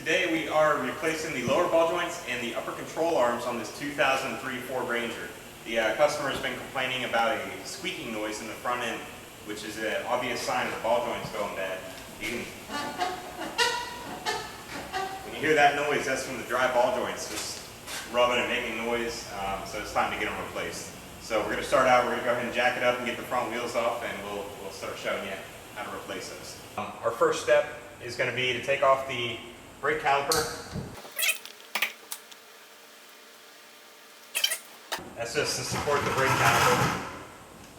Today we are replacing the lower ball joints and the upper control arms on this 2003 Ford Ranger. The customer has been complaining about a squeaking noise in the front end, which is an obvious sign of the ball joints going bad. When you hear that noise, that's from the dry ball joints just rubbing and making noise, so it's time to get them replaced. So we're going to start out, we're going to go ahead and jack it up and get the front wheels off, and we'll start showing you how to replace those. Our first step is going to be to take off the brake caliper. That's just to support the brake caliper.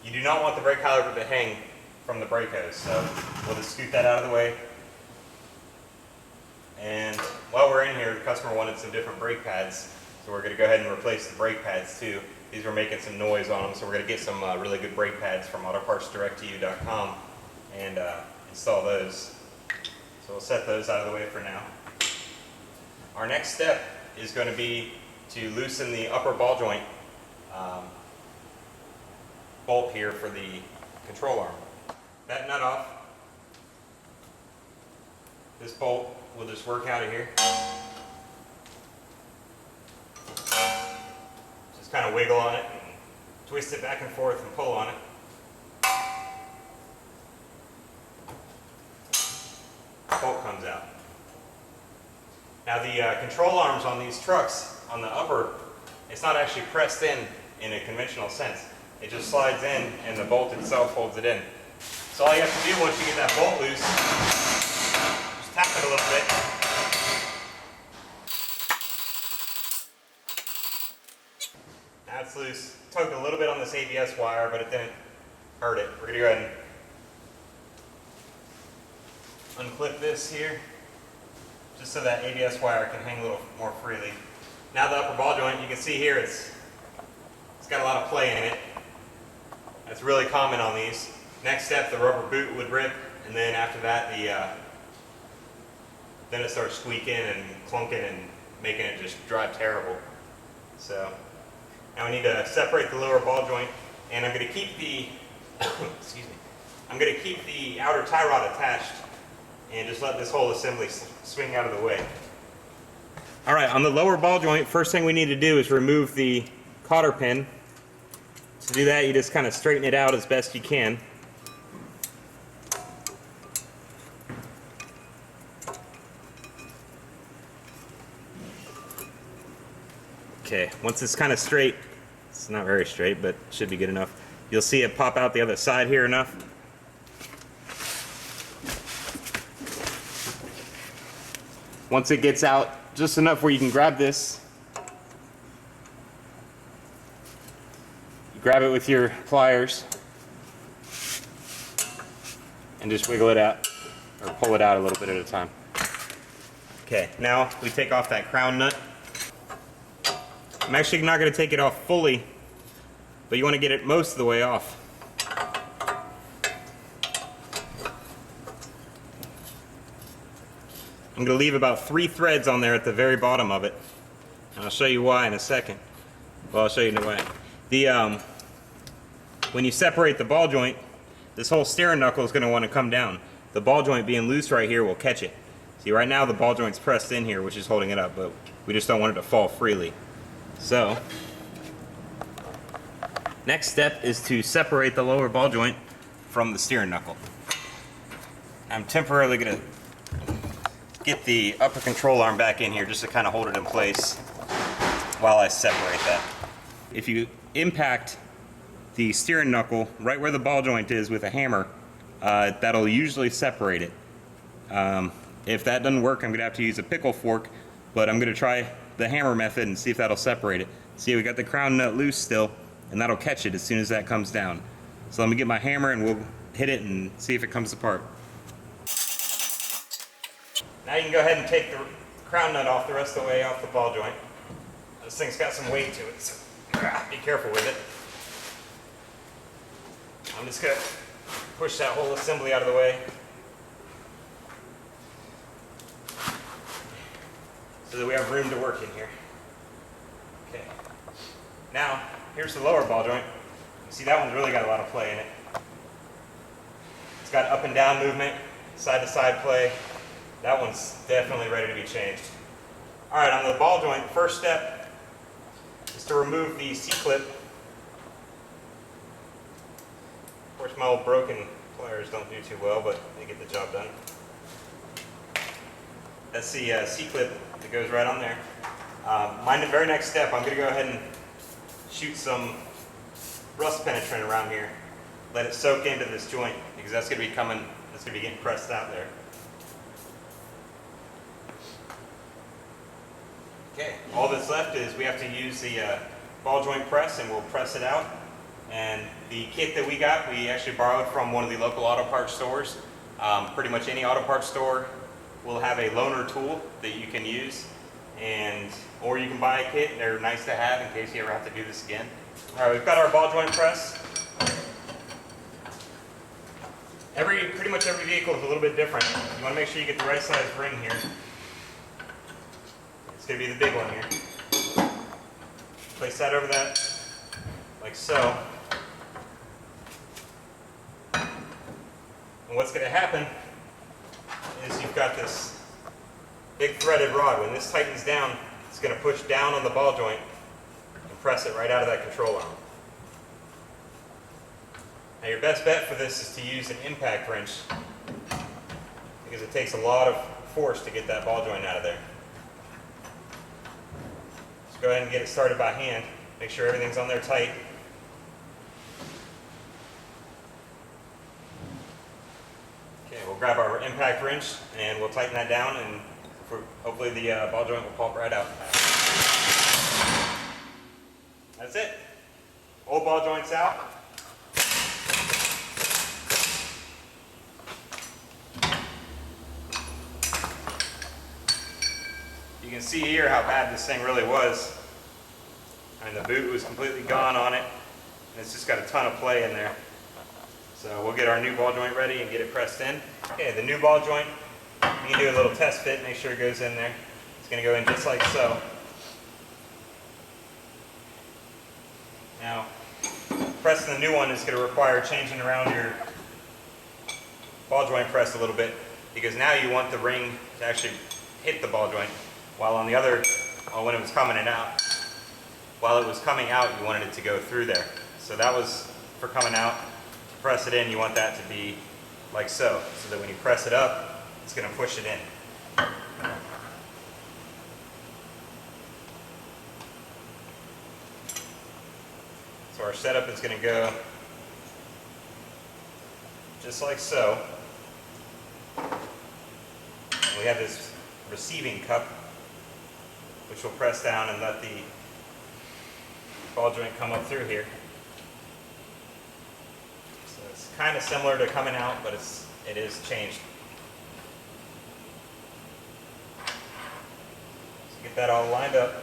You do not want the brake caliper to hang from the brake hose, so we'll just scoot that out of the way. And while we're in here, the customer wanted some different brake pads, so we're going to go ahead and replace the brake pads too. These were making some noise on them, so we're going to get some really good brake pads from autopartsdirecttoyou.com and install those. So we'll set those out of the way for now. Our next step is going to be to loosen the upper ball joint bolt here for the control arm. That nut off. This bolt will just work out of here. Just kind of wiggle on it and twist it back and forth and pull on it. Bolt comes out. Now the control arms on these trucks, on the upper, it's not actually pressed in a conventional sense. It just slides in and the bolt itself holds it in. So all you have to do once you get that bolt loose, just tap it a little bit. Now it's loose. Tugged a little bit on this ABS wire, but it didn't hurt it. We're going to go ahead and unclip this here, just so that ABS wire can hang a little more freely. Now the upper ball joint, you can see here, it's got a lot of play in it. That's really common on these. Next step, the rubber boot would rip, and then after that, then it starts squeaking and clunking and making it just drive terrible. So now we need to separate the lower ball joint, and I'm going to keep the excuse me. I'm going to keep the outer tie rod attached and just let this whole assembly swing out of the way. All right, on the lower ball joint, first thing we need to do is remove the cotter pin. To do that, you just kind of straighten it out as best you can. Okay, once it's kind of straight, it's not very straight, but should be good enough. You'll see it pop out the other side here enough. Once it gets out just enough where you can grab this, you grab it with your pliers and just wiggle it out, or pull it out a little bit at a time. Okay, now we take off that crown nut. I'm actually not going to take it off fully, but you want to get it most of the way off. I'm going to leave about 3 threads on there at the very bottom of it, and I'll show you why in a second. Well, I'll show you in a way. When you separate the ball joint, this whole steering knuckle is going to want to come down. The ball joint being loose right here will catch it. See, right now the ball joint's pressed in here, which is holding it up, but we just don't want it to fall freely. So, next step is to separate the lower ball joint from the steering knuckle. I'm temporarily going to get the upper control arm back in here just to kind of hold it in place while I separate that. If you impact the steering knuckle right where the ball joint is with a hammer, that'll usually separate it. If that doesn't work, I'm going to have to use a pickle fork, but I'm going to try the hammer method and see if that'll separate it. See, we got the crown nut loose still, and that'll catch it as soon as that comes down. So let me get my hammer and we'll hit it and see if it comes apart. Now you can go ahead and take the crown nut off the rest of the way off the ball joint. This thing's got some weight to it, so be careful with it. I'm just going to push that whole assembly out of the way so that we have room to work in here. Okay. Now, here's the lower ball joint. You see that one's really got a lot of play in it. It's got up and down movement, side to side play. That one's definitely ready to be changed. All right, on the ball joint, first step is to remove the C-clip. Of course, my old broken pliers don't do too well, but they get the job done. That's the C-clip that goes right on there. My very next step, I'm going to go ahead and shoot some rust penetrant around here. Let it soak into this joint because that's going to be coming, that's going to be getting pressed out there. Okay, all that's left is we have to use the ball joint press, and we'll press it out. And the kit that we got, we actually borrowed from one of the local auto parts stores. Pretty much any auto parts store will have a loaner tool that you can use, or you can buy a kit. They're nice to have in case you ever have to do this again. All right, we've got our ball joint press. Pretty much every vehicle is a little bit different. You want to make sure you get the right size ring here. It's going to be the big one here. Place that over that, like so. And what's going to happen is you've got this big threaded rod. When this tightens down, it's going to push down on the ball joint and press it right out of that control arm. Now your best bet for this is to use an impact wrench because it takes a lot of force to get that ball joint out of there. Just go ahead and get it started by hand. Make sure everything's on there tight. Okay, we'll grab our impact wrench and we'll tighten that down, and hopefully the ball joint will pop right out. That's it. Old ball joint's out. You can see here how bad this thing really was. I mean, the boot was completely gone on it, and it's just got a ton of play in there. So we'll get our new ball joint ready and get it pressed in. Okay, the new ball joint, you can do a little test fit, make sure it goes in there. It's going to go in just like so. Now, pressing the new one is going to require changing around your ball joint press a little bit, because now you want the ring to actually hit the ball joint, while on the other, when it was coming out, you wanted it to go through there. So that was for coming out. To press it in, you want that to be like so that when you press it up, it's going to push it in. So our setup is going to go just like so. And we have this receiving cup, which will press down and let the ball joint come up through here. So it's kind of similar to coming out, but it is changed. So get that all lined up.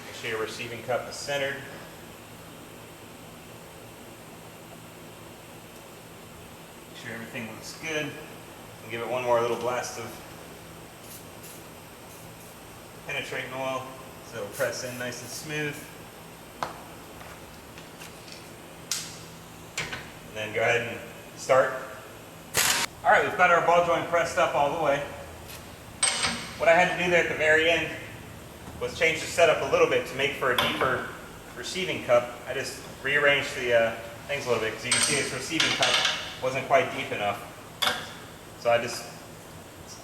Make sure your receiving cup is centered. Make sure everything looks good. And give it one more little blast of penetrating oil so it'll press in nice and smooth. And then go ahead and start. All right, we've got our ball joint pressed up all the way. What I had to do there at the very end was change the setup a little bit to make for a deeper receiving cup. I just rearranged the things a little bit because you can see this receiving cup wasn't quite deep enough. So I just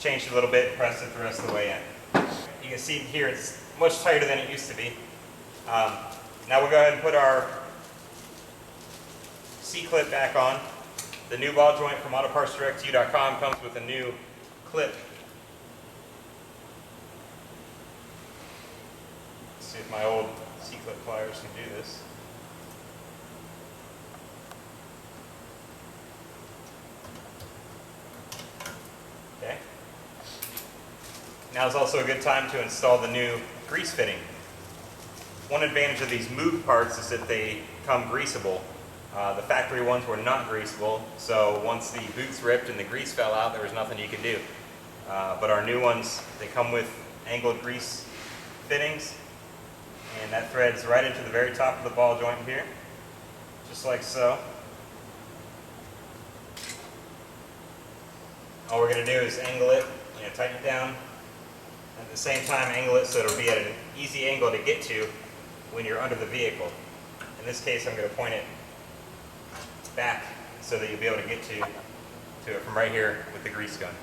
changed it a little bit and pressed it the rest of the way in. You can see here it's much tighter than it used to be. Now we'll go ahead and put our C-clip back on. The new ball joint from autopartsdirectu.com comes with a new clip. Let's see if my old C-clip pliers can do this. Okay. Now is also a good time to install the new grease fitting. One advantage of these Moog parts is that they come greasable. The factory ones were not greasable, so once the boots ripped and the grease fell out, there was nothing you could do. But our new ones, they come with angled grease fittings, and that threads right into the very top of the ball joint here, just like so. All we're going to do is angle it, tighten it down. At the same time, angle it so it'll be at an easy angle to get to when you're under the vehicle. In this case, I'm going to point it back so that you'll be able to get to it from right here with the grease gun.